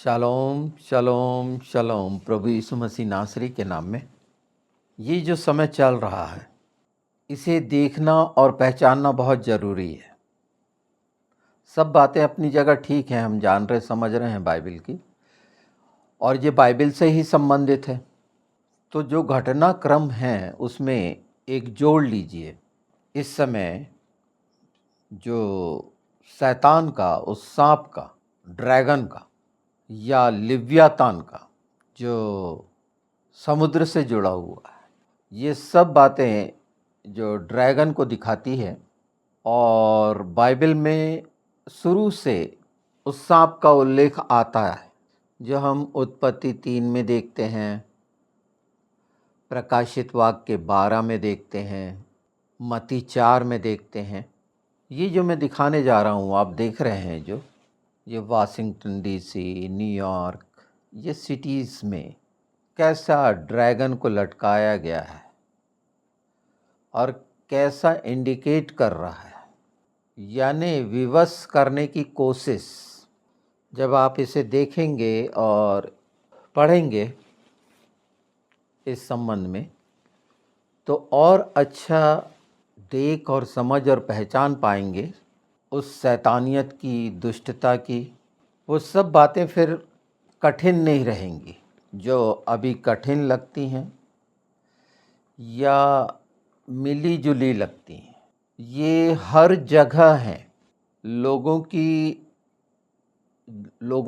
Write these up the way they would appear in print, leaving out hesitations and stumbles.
Shalom shalom shalom प्रभु यीशु मसीह नासरी के नाम में। ये जो समय चल रहा है इसे देखना और पहचानना बहुत ज़रूरी है। सब बातें अपनी जगह ठीक हैं, हम जान रहे समझ रहे हैं बाइबल की, और ये बाइबल से ही संबंधित है। तो जो घटनाक्रम है उसमें एक जोड़ लीजिए। इस समय जो शैतान का, उस सांप का, ड्रैगन का या लिव्यातान का, जो समुद्र से जुड़ा हुआ है, ये सब बातें जो ड्रैगन को दिखाती है। और बाइबल में शुरू से उस सांप का उल्लेख आता है, जो हम उत्पत्ति 3 में देखते हैं, प्रकाशित वाक्य 12 में देखते हैं, मत्ती 4 में देखते हैं। ये जो मैं दिखाने जा रहा हूँ, आप देख रहे हैं जो ये वाशिंगटन डीसी, न्यूयॉर्क, ये सिटीज़ में कैसा ड्रैगन को लटकाया गया है और कैसा इंडिकेट कर रहा है, यानी विवश करने की कोशिश। जब आप इसे देखेंगे और पढ़ेंगे इस संबंध में, तो और अच्छा देख और समझ और पहचान पाएंगे उस शैतानियत की, दुष्टता की। वो सब बातें फिर कठिन नहीं रहेंगी जो अभी कठिन लगती हैं या मिली जुली लगती हैं। ये हर जगह हैं। लोगों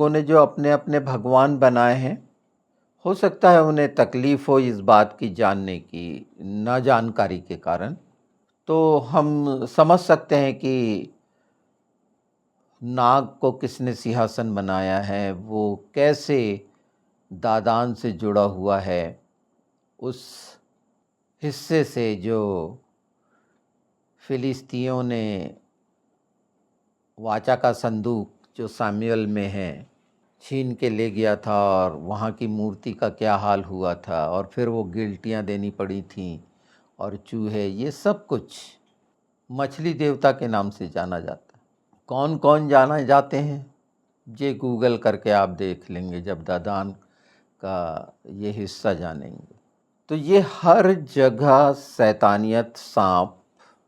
ने जो अपने अपने भगवान बनाए हैं, हो सकता है उन्हें तकलीफ़ हो इस बात की जानने की, ना जानकारी के कारण। तो हम समझ सकते हैं कि नाग को किसने सिंहासन बनाया है, वो कैसे दादान से जुड़ा हुआ है, उस हिस्से से जो फिलिस्तियों ने वाचा का संदूक जो सामुएल में है छीन के ले गया था, और वहाँ की मूर्ति का क्या हाल हुआ था, और फिर वो गिल्टियाँ देनी पड़ी थीं, और चूहे, ये सब कुछ मछली देवता के नाम से जाना जाता है। कौन कौन जाना जाते हैं, ये गूगल करके आप देख लेंगे जब दादान का ये हिस्सा जानेंगे। तो ये हर जगह शैतानियत, सांप,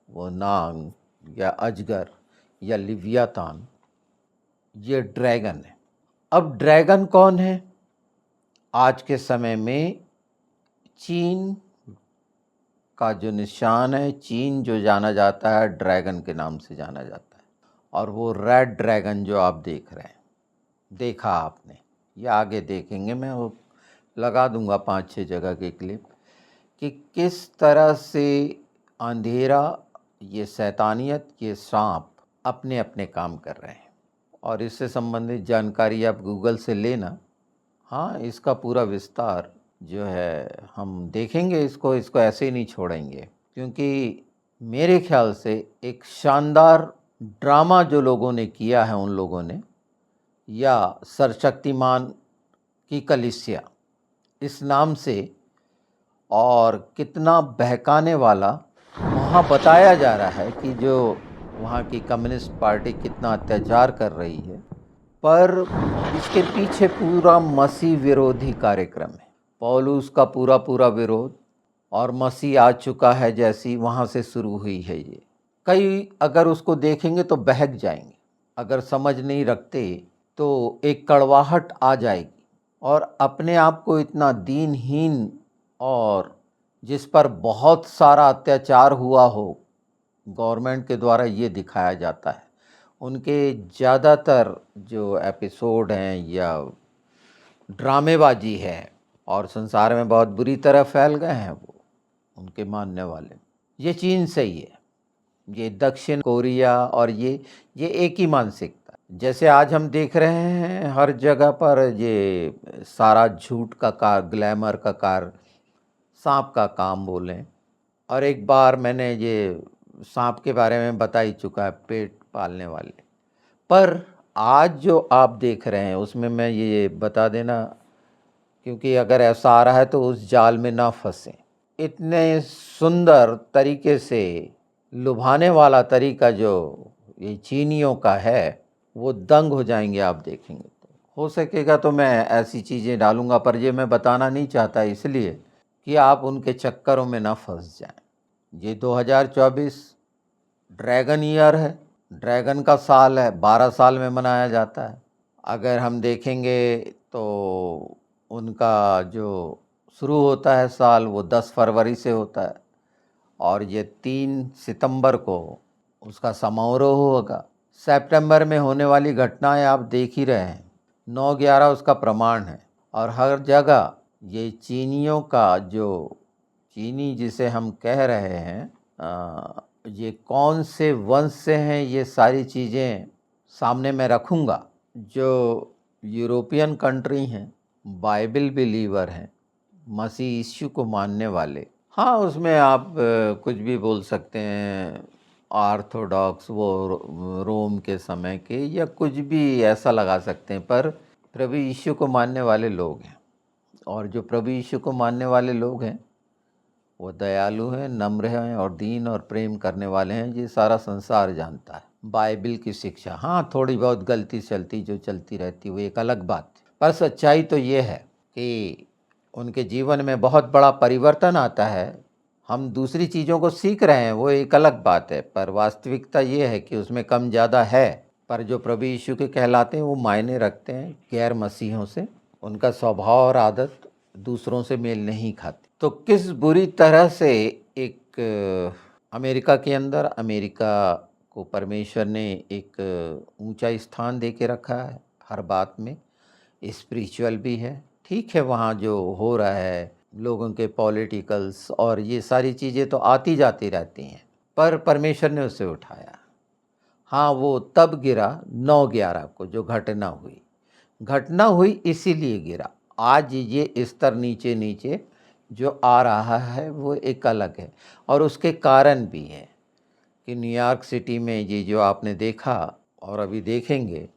वो नाग या अजगर या लिव्यातान, ये ड्रैगन है। अब ड्रैगन कौन है? आज के समय में चीन का जो निशान है, चीन जो जाना जाता है ड्रैगन के नाम से जाना जाता है। और वो रेड ड्रैगन जो आप देख रहे हैं, देखा आपने, या आगे देखेंगे, मैं वो लगा दूंगा 5-6 जगह के क्लिप, कि किस तरह से अंधेरा, ये शैतानियत, ये सांप अपने अपने काम कर रहे हैं। और इससे संबंधित जानकारी आप गूगल से लेना। हाँ, इसका पूरा विस्तार जो है हम देखेंगे, इसको ऐसे ही नहीं छोड़ेंगे, क्योंकि मेरे ख्याल से एक शानदार ड्रामा जो लोगों ने किया है, उन लोगों ने, या सर्वशक्तिमान की कलीसिया इस नाम से, और कितना बहकाने वाला वहाँ बताया जा रहा है कि जो वहाँ की कम्युनिस्ट पार्टी कितना अत्याचार कर रही है, पर इसके पीछे पूरा मसीह विरोधी कार्यक्रम है। पौलुस का पूरा पूरा विरोध, और मसीह आ चुका है जैसी वहाँ से शुरू हुई है ये। कई अगर उसको देखेंगे तो बहक जाएंगे, अगर समझ नहीं रखते तो एक कड़वाहट आ जाएगी, और अपने आप को इतना दीनहीन, और जिस पर बहुत सारा अत्याचार हुआ हो गवर्नमेंट के द्वारा, ये दिखाया जाता है। उनके ज़्यादातर जो एपिसोड हैं या ड्रामेबाजी है, और संसार में बहुत बुरी तरह फैल गए हैं वो उनके मानने वाले। ये चीन से ही है, ये दक्षिण कोरिया, और ये एक ही मानसिकता। जैसे आज हम देख रहे हैं हर जगह पर ये सारा झूठ का कार, ग्लैमर का कार, सांप का काम बोलें। और एक बार मैंने ये सांप के बारे में बता ही चुका है, पेट पालने वाले। पर आज जो आप देख रहे हैं उसमें मैं ये बता देना, क्योंकि अगर ऐसा आ रहा है तो उस जाल में ना फंसें। इतने सुंदर तरीके से लुभाने वाला तरीका जो ये चीनियों का है, वो दंग हो जाएंगे आप देखेंगे तो। हो सकेगा तो मैं ऐसी चीज़ें डालूंगा, पर ये मैं बताना नहीं चाहता इसलिए कि आप उनके चक्करों में ना फंस जाएं। ये 2024 ड्रैगन ईयर है, ड्रैगन का साल है, 12 साल में मनाया जाता है। अगर हम देखेंगे तो उनका जो शुरू होता है साल वो 10 फरवरी से होता है और ये 3 सितंबर को उसका समारोह होगा। सितंबर में होने वाली घटनाएं आप देख ही रहे हैं, 9/11 उसका प्रमाण है। और हर जगह ये चीनियों का जो चीनी जिसे हम कह रहे हैं, ये कौन से वंश से हैं, ये सारी चीज़ें सामने मैं रखूँगा। जो यूरोपियन कंट्री हैं, बाइबल बिलीवर हैं, मसीह यीशु को मानने वाले, हाँ उसमें आप कुछ भी बोल सकते हैं, ऑर्थोडॉक्स वो रोम के समय के या कुछ भी ऐसा लगा सकते हैं, पर प्रभु यीशु को मानने वाले लोग हैं। और जो प्रभु यीशु को मानने वाले लोग हैं वो दयालु हैं, नम्र हैं और दीन और प्रेम करने वाले हैं। ये सारा संसार जानता है। बाइबल की शिक्षा, हाँ थोड़ी बहुत गलती सलती जो चलती रहती वो एक अलग बात है, पर सच्चाई तो ये है कि उनके जीवन में बहुत बड़ा परिवर्तन आता है। हम दूसरी चीज़ों को सीख रहे हैं वो एक अलग बात है, पर वास्तविकता ये है कि उसमें कम ज़्यादा है। पर जो प्रभु यीशु के कहलाते हैं वो मायने रखते हैं गैर मसीहों से। उनका स्वभाव और आदत दूसरों से मेल नहीं खाती। तो किस बुरी तरह से एक अमेरिका के अंदर, अमेरिका को परमेश्वर ने एक ऊंचा स्थान दे के रखा है हर बात में, स्पिरिचुअल भी है। ठीक है, वहाँ जो हो रहा है लोगों के पॉलिटिकल्स और ये सारी चीज़ें तो आती जाती रहती हैं, पर परमेश्वर ने उसे उठाया। हाँ वो तब गिरा 9/11 को जो घटना हुई इसीलिए गिरा। आज ये स्तर नीचे नीचे जो आ रहा है वो एक अलग है और उसके कारण भी है कि न्यूयॉर्क सिटी में ये जो आपने देखा और अभी देखेंगे,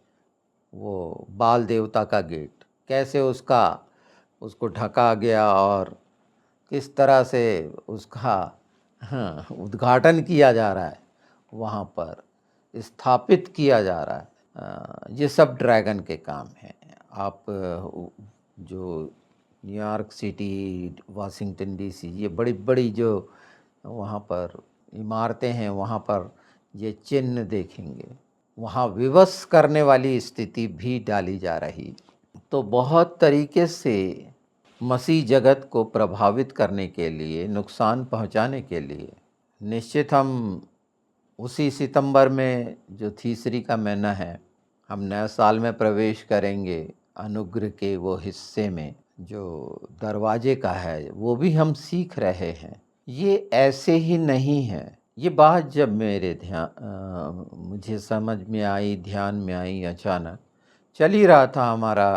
वो बाल देवता का गेट कैसे उसको ढका गया और किस तरह से उसका उद्घाटन किया जा रहा है, वहाँ पर स्थापित किया जा रहा है। ये सब ड्रैगन के काम हैं। आप जो न्यूयॉर्क सिटी, वाशिंगटन डीसी, ये बड़ी बड़ी जो वहाँ पर इमारतें हैं, वहाँ पर ये चिन्ह देखेंगे। वहाँ विवश करने वाली स्थिति भी डाली जा रही। तो बहुत तरीके से मसीह जगत को प्रभावित करने के लिए, नुकसान पहुँचाने के लिए, निश्चित हम उसी सितंबर में जो तीसरी का महीना है, हम नए साल में प्रवेश करेंगे। अनुग्रह के वो हिस्से में जो दरवाजे का है वो भी हम सीख रहे हैं। ये ऐसे ही नहीं है। ये बात जब मुझे समझ में आई, ध्यान में आई, अचानक चल ही रहा था हमारा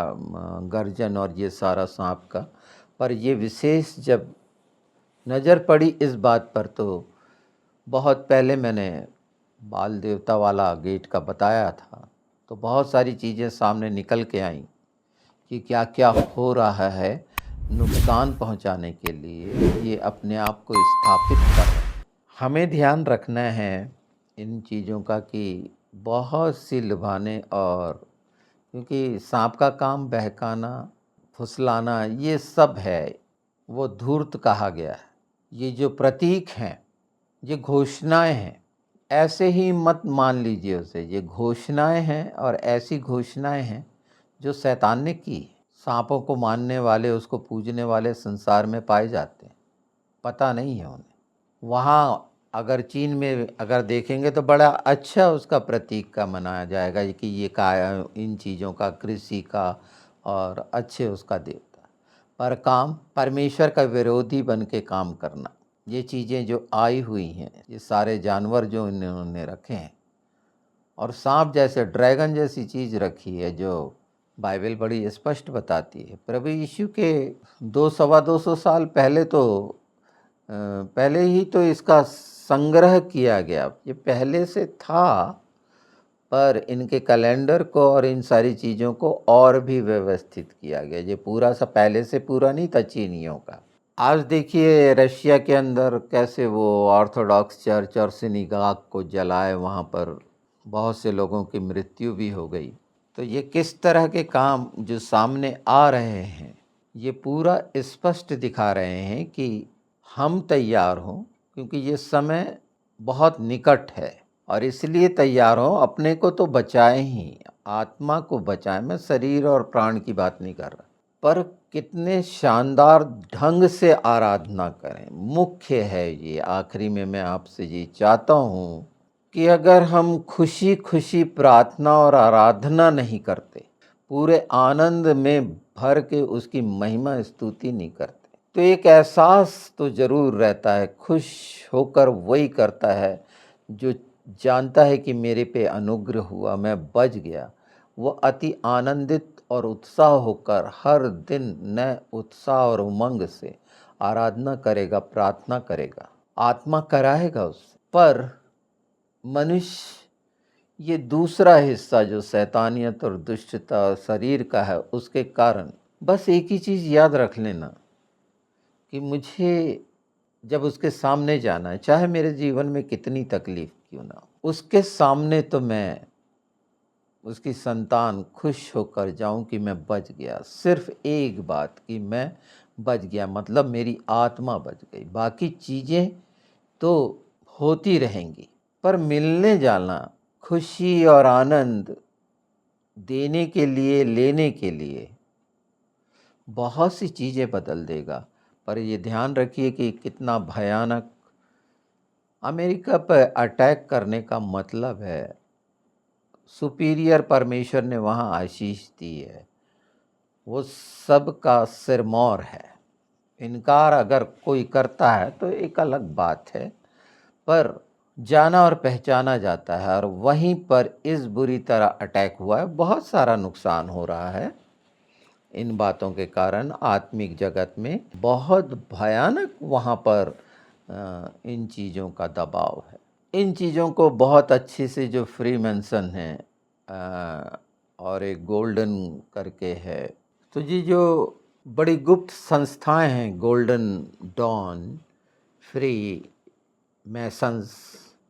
गर्जन और ये सारा सांप का, पर ये विशेष जब नज़र पड़ी इस बात पर, तो बहुत पहले मैंने बाल देवता वाला गेट का बताया था, तो बहुत सारी चीज़ें सामने निकल के आईं कि क्या क्या हो रहा है नुकसान पहुंचाने के लिए, ये अपने आप को स्थापित कर रहे हैं। हमें ध्यान रखना है इन चीज़ों का कि बहुत सी लुभाने, और क्योंकि सांप का काम बहकाना, फुसलाना ये सब है, वो धूर्त कहा गया है। ये जो प्रतीक हैं, ये घोषणाएं हैं, ऐसे ही मत मान लीजिए उसे। ये घोषणाएं हैं और ऐसी घोषणाएं हैं जो शैतान ने की। सांपों को मानने वाले, उसको पूजने वाले संसार में पाए जाते हैं, पता नहीं है उन्हें। वहाँ अगर चीन में अगर देखेंगे तो बड़ा अच्छा उसका प्रतीक का मनाया जाएगा कि ये इन चीज़ों का, कृषि का और अच्छे उसका देवता। पर काम परमेश्वर का विरोधी बन के काम करना, ये चीज़ें जो आई हुई हैं, ये सारे जानवर जो इन्होंने रखे हैं, और सांप जैसे, ड्रैगन जैसी चीज़ रखी है जो बाइबल बड़ी स्पष्ट बताती है। प्रभु यीशु के 200-225 साल पहले तो पहले ही तो इसका संग्रह किया गया। ये पहले से था, पर इनके कैलेंडर को और इन सारी चीज़ों को और भी व्यवस्थित किया गया। ये पूरा सा पहले से पूरा नहीं था चीनियों का। आज देखिए रशिया के अंदर कैसे वो ऑर्थोडॉक्स चर्च और सिनेगॉग को जलाए, वहाँ पर बहुत से लोगों की मृत्यु भी हो गई। तो ये किस तरह के काम जो सामने आ रहे हैं, ये पूरा स्पष्ट दिखा रहे हैं कि हम तैयार हों, क्योंकि ये समय बहुत निकट है और इसलिए तैयार हों। अपने को तो बचाएं ही, आत्मा को बचाएं। मैं शरीर और प्राण की बात नहीं कर रहा, पर कितने शानदार ढंग से आराधना करें, मुख्य है ये। आखिरी में मैं आपसे ये चाहता हूँ कि अगर हम खुशी खुशी प्रार्थना और आराधना नहीं करते, पूरे आनंद में भर के उसकी महिमा स्तुति नहीं करते, तो एक एहसास तो ज़रूर रहता है। खुश होकर वही करता है जो जानता है कि मेरे पे अनुग्रह हुआ, मैं बच गया। वो अति आनंदित और उत्साह होकर हर दिन नए उत्साह और उमंग से आराधना करेगा, प्रार्थना करेगा, आत्मा कराएगा उससे। पर मनुष्य ये दूसरा हिस्सा जो शैतानियत और दुष्टता और शरीर का है, उसके कारण बस एक ही चीज़ याद रख लेना कि मुझे जब उसके सामने जाना है, चाहे मेरे जीवन में कितनी तकलीफ क्यों ना हो, उसके सामने तो मैं उसकी संतान खुश होकर जाऊं कि मैं बच गया। सिर्फ एक बात कि मैं बच गया, मतलब मेरी आत्मा बच गई। बाकी चीज़ें तो होती रहेंगी, पर मिलने जाना, खुशी और आनंद देने के लिए, लेने के लिए बहुत सी चीज़ें बदल देगा। पर ये ध्यान रखिए कि कितना भयानक अमेरिका पर अटैक करने का मतलब है सुपीरियर परमेश्वर ने वहाँ आशीष दी है, वो सबका सिरमौर है। इनकार अगर कोई करता है तो एक अलग बात है, पर जाना और पहचाना जाता है। और वहीं पर इस बुरी तरह अटैक हुआ है, बहुत सारा नुकसान हो रहा है इन बातों के कारण। आत्मिक जगत में बहुत भयानक वहाँ पर इन चीज़ों का दबाव है। इन चीज़ों को बहुत अच्छे से जो फ्री मेंसन है और एक गोल्डन करके है, तो ये जो बड़ी गुप्त संस्थाएं हैं, गोल्डन डॉन, फ्री मैसन्स,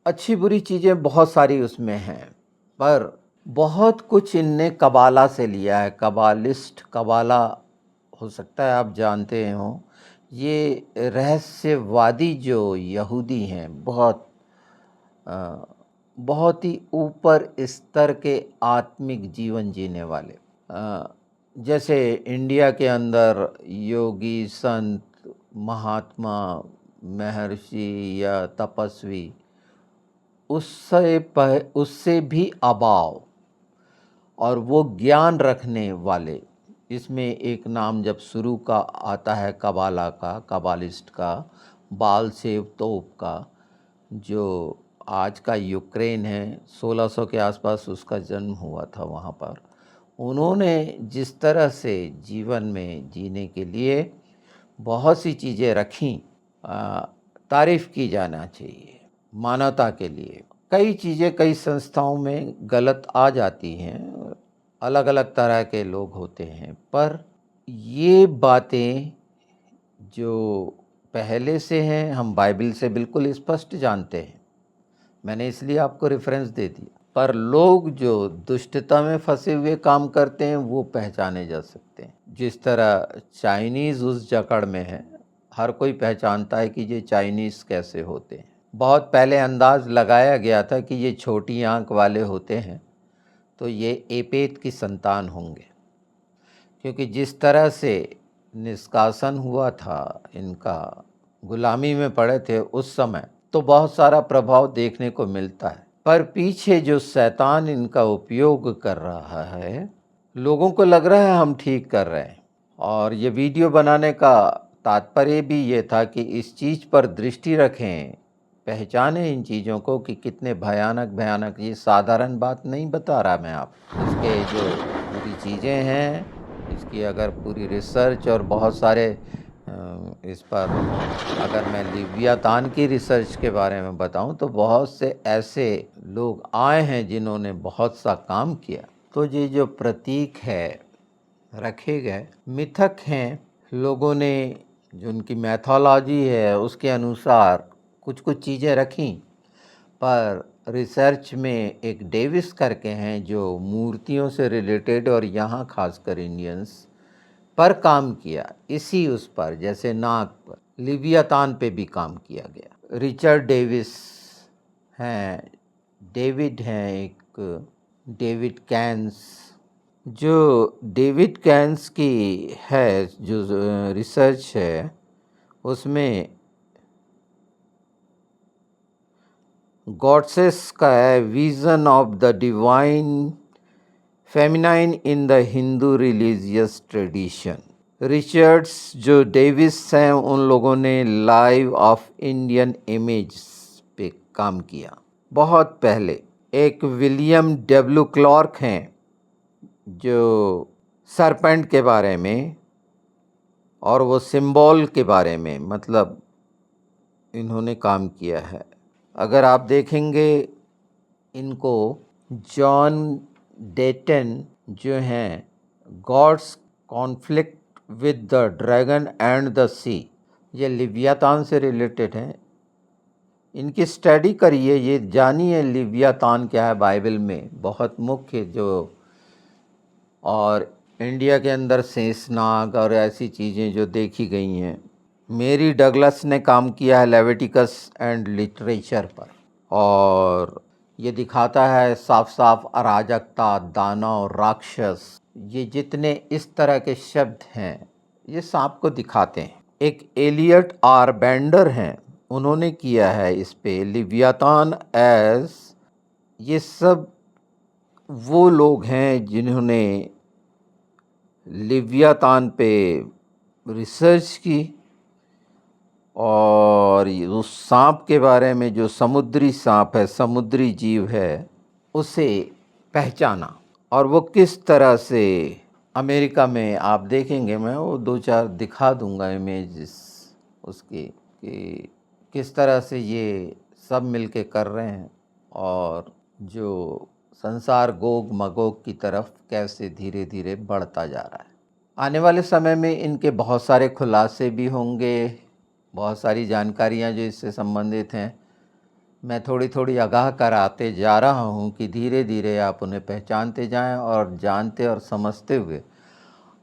अच्छी बुरी चीज़ें बहुत सारी उसमें हैं, पर बहुत कुछ इनने कबाला से लिया है। कबालिस्ट, कबाला हो सकता है आप जानते हो, ये रहस्यवादी जो यहूदी हैं, बहुत ही ऊपर स्तर के आत्मिक जीवन जीने वाले, जैसे इंडिया के अंदर योगी, संत, महात्मा, महर्षि या तपस्वी, उससे भी अभाव, और वो ज्ञान रखने वाले। इसमें एक नाम जब शुरू का आता है कबाला का, कबालिस्ट का, बाल सेव तोप का, जो आज का यूक्रेन है, 1600 के आसपास उसका जन्म हुआ था वहाँ पर। उन्होंने जिस तरह से जीवन में जीने के लिए बहुत सी चीज़ें रखीं, तारीफ़ की जाना चाहिए। मानवता के लिए कई चीज़ें कई संस्थाओं में गलत आ जाती हैं, अलग अलग तरह के लोग होते हैं, पर ये बातें जो पहले से हैं, हम बाइबल से बिल्कुल स्पष्ट जानते हैं। मैंने इसलिए आपको रेफरेंस दे दिया। पर लोग जो दुष्टता में फंसे हुए काम करते हैं वो पहचाने जा सकते हैं। जिस तरह चाइनीज़ उस जकड़ में है, हर कोई पहचानता है कि ये चाइनीज़ कैसे होते हैं। बहुत पहले अंदाज़ लगाया गया था कि ये छोटी आंख वाले होते हैं तो ये एपेत की संतान होंगे, क्योंकि जिस तरह से निष्कासन हुआ था, इनका गुलामी में पड़े थे उस समय, तो बहुत सारा प्रभाव देखने को मिलता है। पर पीछे जो शैतान इनका उपयोग कर रहा है, लोगों को लग रहा है हम ठीक कर रहे हैं। और ये वीडियो बनाने का तात्पर्य भी ये था कि इस चीज़ पर दृष्टि रखें, पहचानें इन चीज़ों को कि कितने भयानक भयानक। ये साधारण बात नहीं बता रहा मैं आप, इसके जो पूरी चीज़ें हैं, इसकी अगर पूरी रिसर्च और बहुत सारे इस पर अगर मैं लिव्यातान की रिसर्च के बारे में बताऊं तो बहुत से ऐसे लोग आए हैं जिन्होंने बहुत सा काम किया। तो ये जो प्रतीक है रखे गए, मिथक हैं, लोगों ने जो उनकी मैथोलॉजी है उसके अनुसार कुछ कुछ चीज़ें रखी, पर रिसर्च में एक डेविस करके हैं जो मूर्तियों से रिलेटेड और यहाँ खासकर इंडियंस पर काम किया, इसी उस पर जैसे नाग पर, लिवियातान पे भी काम किया गया। रिचर्ड डेविस हैं, डेविड हैं एक, डेविड कैन्स। जो डेविड कैन्स की है जो रिसर्च है उसमें गॉडसेस का है vision of the divine feminine in the Hindu religious tradition. Richards जो डेविस हैं उन लोगों ने लाइव ऑफ इंडियन इमेज पे काम किया बहुत पहले। एक विलियम डब्ल्यू क्लार्क हैं जो सरपेंट के बारे में और वो सिंबल के बारे में मतलब इन्होंने काम किया है। अगर आप देखेंगे इनको जॉन डेटन जो हैं God's conflict with the dragon and the sea, ये लिवियातान से रिलेटेड हैं। इनकी स्टडी करिए, ये जानिए लिवियातान क्या है बाइबल में, बहुत मुख्य जो। और इंडिया के अंदर शेषनाग और ऐसी चीज़ें जो देखी गई हैं। मेरी डगलस ने काम किया है लेविटिकस एंड लिटरेचर पर, और ये दिखाता है साफ साफ अराजकता, दानव, राक्षस, ये जितने इस तरह के शब्द हैं ये सांप को दिखाते हैं। एक एलियट आर बेंडर हैं, उन्होंने किया है इस पे लिवियातान एज। ये सब वो लोग हैं जिन्होंने लिवियातान पे रिसर्च की और उस सांप के बारे में जो समुद्री सांप है, समुद्री जीव है, उसे पहचाना। और वो किस तरह से अमेरिका में आप देखेंगे, मैं वो 2-4 दिखा दूंगा इमेजेस उसके कि किस तरह से ये सब मिलके कर रहे हैं और जो संसार गोग मगोग की तरफ कैसे धीरे धीरे बढ़ता जा रहा है। आने वाले समय में इनके बहुत सारे खुलासे भी होंगे, बहुत सारी जानकारियाँ जो इससे संबंधित हैं मैं थोड़ी थोड़ी आगाह कराते जा रहा हूँ कि धीरे धीरे आप उन्हें पहचानते जाएं और जानते और समझते हुए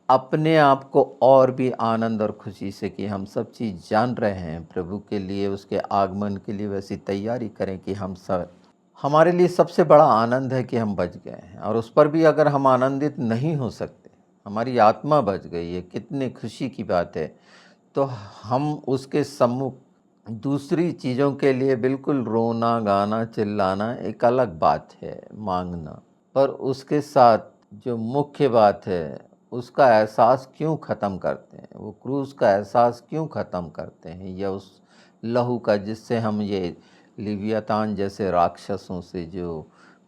अपने आप को और भी आनंद और खुशी से कि हम सब चीज़ जान रहे हैं प्रभु के लिए, उसके आगमन के लिए वैसी तैयारी करें कि हम सब, हमारे लिए सबसे बड़ा आनंद है कि हम बच गए हैं। और उस पर भी अगर हम आनंदित नहीं हो सकते, हमारी आत्मा बच गई है, कितनी खुशी की बात है, तो हम उसके सम्मुख दूसरी चीज़ों के लिए बिल्कुल रोना गाना चिल्लाना एक अलग बात है, मांगना, पर उसके साथ जो मुख्य बात है उसका एहसास क्यों ख़त्म करते हैं, वो क्रूस का एहसास क्यों ख़त्म करते हैं, या उस लहू का जिससे हम ये लिवियातान जैसे राक्षसों से जो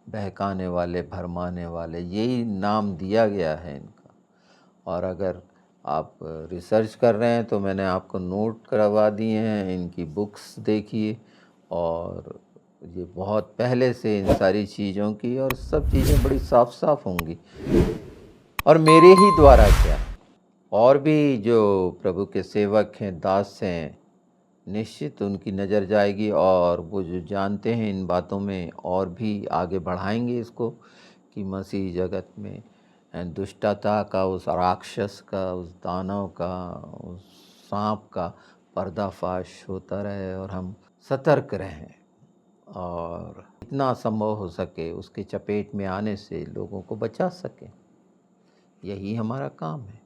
बहकाने वाले, भरमाने वाले, यही नाम दिया गया है इनका। और अगर आप रिसर्च कर रहे हैं तो मैंने आपको नोट करवा दिए हैं, इनकी बुक्स देखिए, और ये बहुत पहले से इन सारी चीज़ों की, और सब चीज़ें बड़ी साफ साफ होंगी। और मेरे ही द्वारा क्या, और भी जो प्रभु के सेवक हैं, दास हैं, निश्चित उनकी नज़र जाएगी और वो जो जानते हैं इन बातों में और भी आगे बढ़ाएंगे इसको, कि मसीह जगत में दुष्टता का, उस राक्षस का, उस दानव का, उस सांप का पर्दाफाश होता रहे और हम सतर्क रहें और इतना संभव हो सके उसके चपेट में आने से लोगों को बचा सकें। यही हमारा काम है।